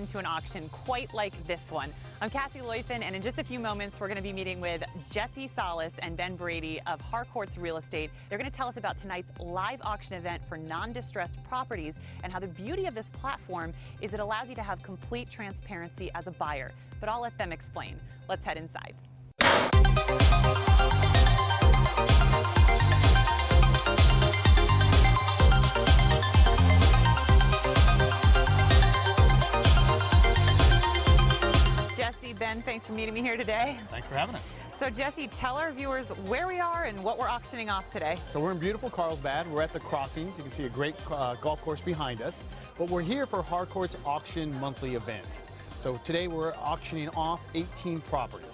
into an auction quite like this one. I'm Cassie Leuffen, and in just a few moments, we're going to be meeting with Salas and Ben Brady of Harcourts Real Estate. They're going to tell us about tonight's live auction event for non-distressed properties and how the beauty of this platform is it allows you to have complete transparency as a buyer. But I'll let them explain. Let's head inside. Jesse, Ben, thanks for meeting me here today. Thanks for having us. So Jesse, tell our viewers where we are and what we're auctioning off today. So we're in beautiful Carlsbad. We're at the Crossings. You can see a great golf course behind us. But we're here for Harcourts Auction Monthly event. So today we're auctioning off 18 properties.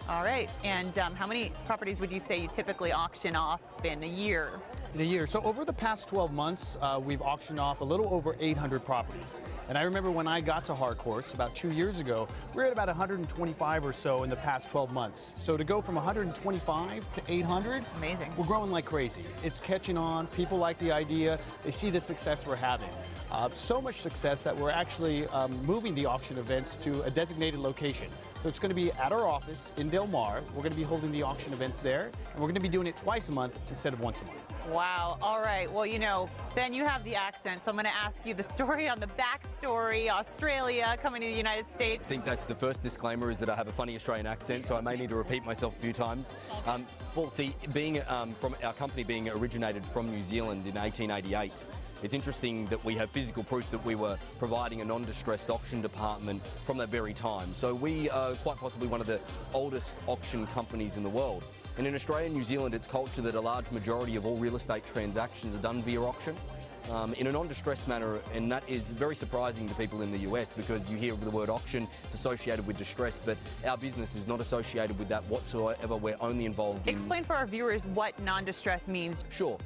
All right, and how many properties would you say you typically auction off in a year? In a year. So over the past 12 months, we've auctioned off a little over 800 properties. And I remember when I got to Harcourts about 2 years ago, we were at about 125 or so in the past 12 months. So to go from 125 to 800, amazing. We're growing like crazy. It's catching on. People like the idea. They see the success we're having. So much success that we're actually moving the auction events to a designated location. So it's going to be at our office in Del Mar. We're going to be holding the auction events there, and we're going to be doing it twice a month instead of once a month. Wow. All right. Well, you know, Ben, you have the accent, so I'm going to ask you the story on the backstory. Australia coming to the United States. I think that's the first disclaimer, is that I have a funny Australian accent, so I may need to repeat myself a few times. Well, see, being from our company being originated from New Zealand in 1888, it's interesting that we have physical proof that we were providing a non-distressed auction department from that very time. So we are quite possibly one of the oldest auction companies in the world. And in Australia and New Zealand, it's culture that a large majority of all real estate transactions are done via auction. In a non-distressed manner, and that is very surprising to people in the US because you hear the word auction, it's associated with distress, but our business is not associated with that whatsoever. We're only involved in... Explain for our viewers what non-distress means. Sure.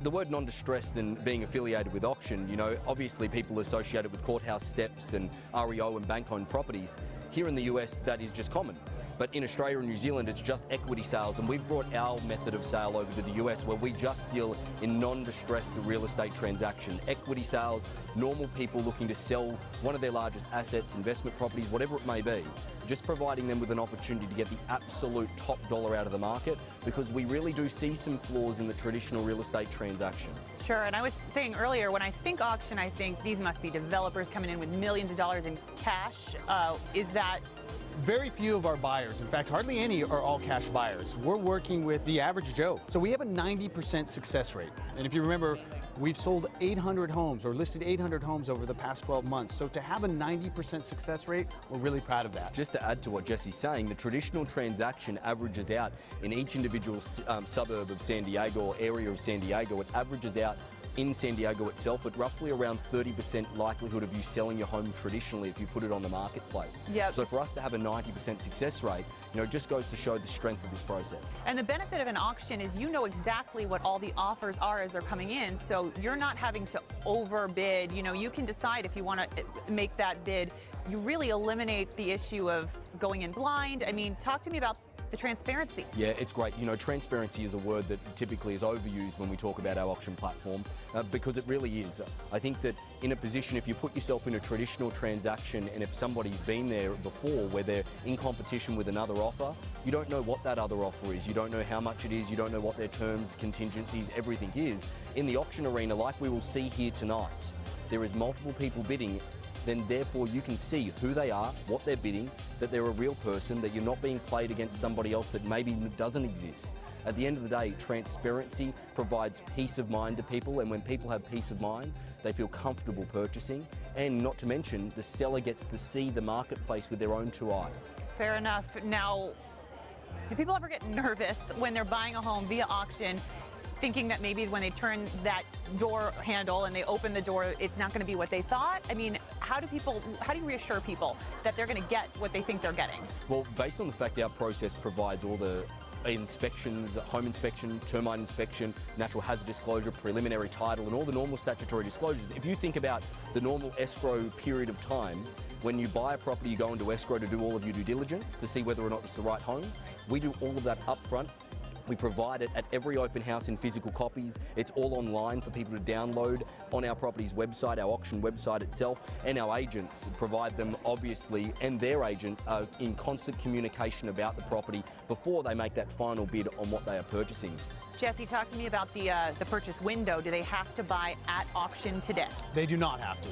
The word non-distressed and being affiliated with auction, you know, obviously people associate it with courthouse steps and REO and bank-owned properties. Here in the US, that is just common. But in Australia and New Zealand, it's just equity sales, and we've brought our method of sale over to the US, where we just deal in non-distressed real estate transaction. Equity sales, normal people looking to sell one of their largest assets, investment properties, whatever it may be, just providing them with an opportunity to get the absolute top dollar out of the market, because we really do see some flaws in the traditional real estate transaction. Sure, and I was saying earlier, when I think auction, I think these must be developers coming in with millions of dollars in cash. Is that... Very few of our buyers, in fact, hardly any are all cash buyers. We're working with the average Joe. So we have a 90% success rate. And if you remember, we've sold 800 homes or listed 800 homes over the past 12 months. So to have a 90% success rate, we're really proud of that. Just to add to what Jesse's saying, the traditional transaction averages out in each individual suburb of San Diego or area of San Diego. It averages out in San Diego itself at roughly around 30% likelihood of you selling your home traditionally if you put it on the marketplace. Yep. So for us to have a 90% success rate, you know, it just goes to show the strength of this process. And the benefit of an auction is you know exactly what all the offers are as they're coming in, so you're not having to overbid. You know, you can decide if you want to make that bid. You really eliminate the issue of going in blind. I mean, talk to me about the transparency. Yeah, it's great. You know, transparency is a word that typically is overused when we talk about our auction platform because it really is. I think that in a position, if you put yourself in a traditional transaction and if somebody's been there before where they're in competition with another offer, you don't know what that other offer is. You don't know how much it is. You don't know what their terms, contingencies, everything is. In the auction arena, like we will see here tonight, there is multiple people bidding. Then therefore you can see who they are, what they're bidding, that they're a real person, that you're not being played against somebody else that maybe doesn't exist. At the end of the day, transparency provides peace of mind to people, and when people have peace of mind, they feel comfortable purchasing, and not to mention, the seller gets to see the marketplace with their own two eyes. Fair enough. Now, do people ever get nervous when they're buying a home via auction, thinking that maybe when they turn that door handle and they open the door, it's not going to be what they thought? I mean, how do you reassure people that they're going to get what they think they're getting? Well, based on the fact our process provides all the inspections, home inspection, termite inspection, natural hazard disclosure, preliminary title, and all the normal statutory disclosures. If you think about the normal escrow period of time, when you buy a property, you go into escrow to do all of your due diligence to see whether or not it's the right home. We do all of that up front. We provide it at every open house in physical copies. It's all online for people to download on our property's website, our auction website itself, and our agents provide them, obviously, and their agent are in constant communication about the property before they make that final bid on what they are purchasing. Jesse, talk to me about the purchase window. Do they have to buy at auction today? They do not have to.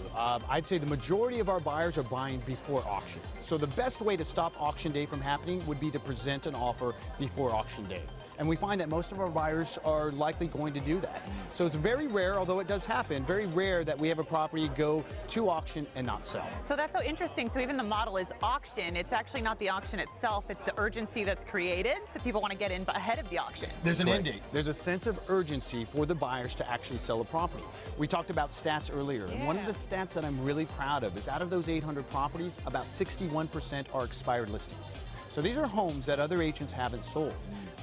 I'd say the majority of our buyers are buying before auction. So the best way to stop auction day from happening would be to present an offer before auction day. And we find that most of our buyers are likely going to do that. So it's very rare, although it does happen, very rare that we have a property go to auction and not sell. So that's so interesting. So even the model is auction. It's actually not the auction itself. It's the urgency that's created. So people want to get in ahead of the auction. There's an end date. There's a sense of urgency for the buyers to actually sell a property. We talked about stats earlier. And one of the stats that I'm really proud of is out of those 800 properties, about 61% are expired listings. So these are homes that other agents haven't sold.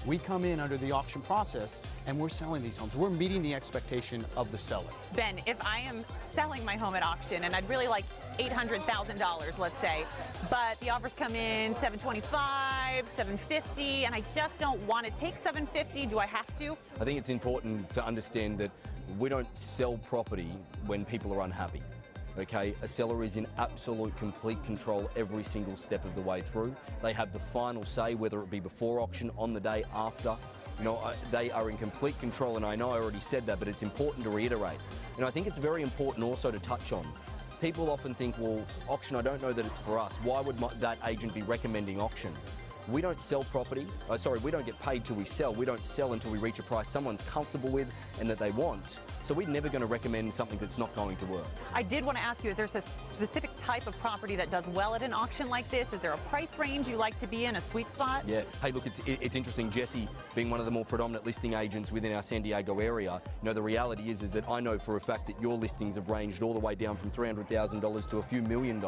We come in under the auction process and we're selling these homes. We're meeting the expectation of the seller. Ben, if I am selling my home at auction and I'd really like $800,000, let's say, but the offers come in $725,000, $750,000, and I just don't want to take $750,000, do I have to? I think it's important to understand that we don't sell property when people are unhappy. Okay, a seller is in absolute complete control every single step of the way through. They have the final say, whether it be before auction, on the day after. You know, they are in complete control, and I know I already said that, but it's important to reiterate. And I think it's very important also to touch on. People often think, well, auction, I don't know that it's for us. Why would that agent be recommending auction? We don't sell property, we don't get paid till we sell. We don't sell until we reach a price someone's comfortable with and that they want. So we're never going to recommend something that's not going to work. I did want to ask you, is there a specific type of property that does well at an auction like this? Is there a price range you like to be in, a sweet spot? Yeah. Hey, look, it's interesting. Jesse, being one of the more predominant listing agents within our San Diego area, you know, the reality is that I know for a fact that your listings have ranged all the way down from $300,000 to a few $1 million,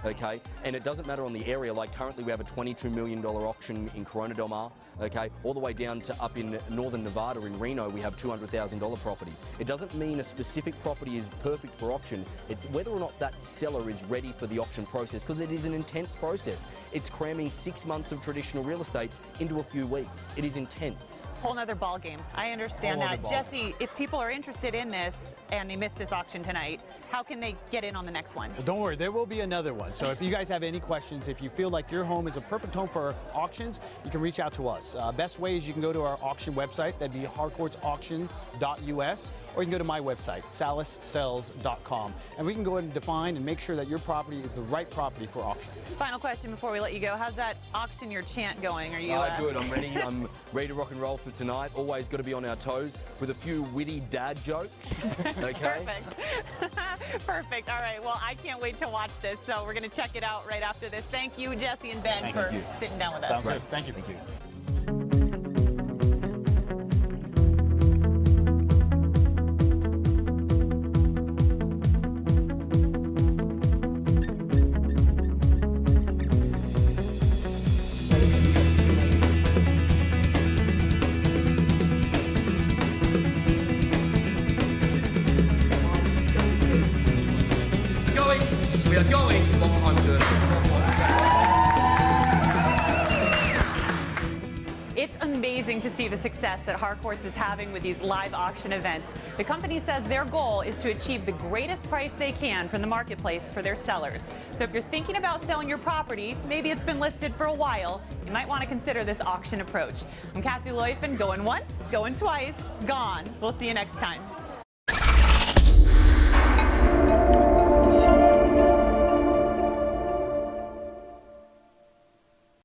okay? And it doesn't matter on the area. Like currently we have a $22 million auction in Corona Del Mar, okay? All the way down to up in northern Nevada in Reno, we have $200,000 properties. It doesn't mean a specific property is perfect for auction. It's whether or not that seller is ready for the auction process, because it is an intense process. It's cramming 6 months of traditional real estate into a few weeks. It is intense. Whole nother ball game. I understand that. Jesse, if people are interested in this and they missed this auction tonight, how can they get in on the next one? Well, don't worry, there will be another one. So if you guys have any questions, if you feel like your home is a perfect home for auctions, you can reach out to us. Best way is you can go to our auction website. That'd be harcourtsauction.us, or you can go to my website, salassells.com, and we can go ahead and define and make sure that your property is the right property for auction. Final question before we let you go. How's that auction your chant going? Are you good. I'm ready. I'm ready to rock and roll for tonight. Always got to be on our toes with a few witty dad jokes. Okay. Perfect. Perfect. All right. Well, I can't wait to watch this. So we're going to check it out right after this. Thank you, Jesse and Ben, for sitting down with us. Sounds good. Thank you. Thank you. We are going. It's amazing to see the success that Harcourts is having with these live auction events. The company says their goal is to achieve the greatest price they can from the marketplace for their sellers. So if you're thinking about selling your property, maybe it's been listed for a while, you might want to consider this auction approach. I'm Cassie Leuffen, going once, going twice, gone. We'll see you next time.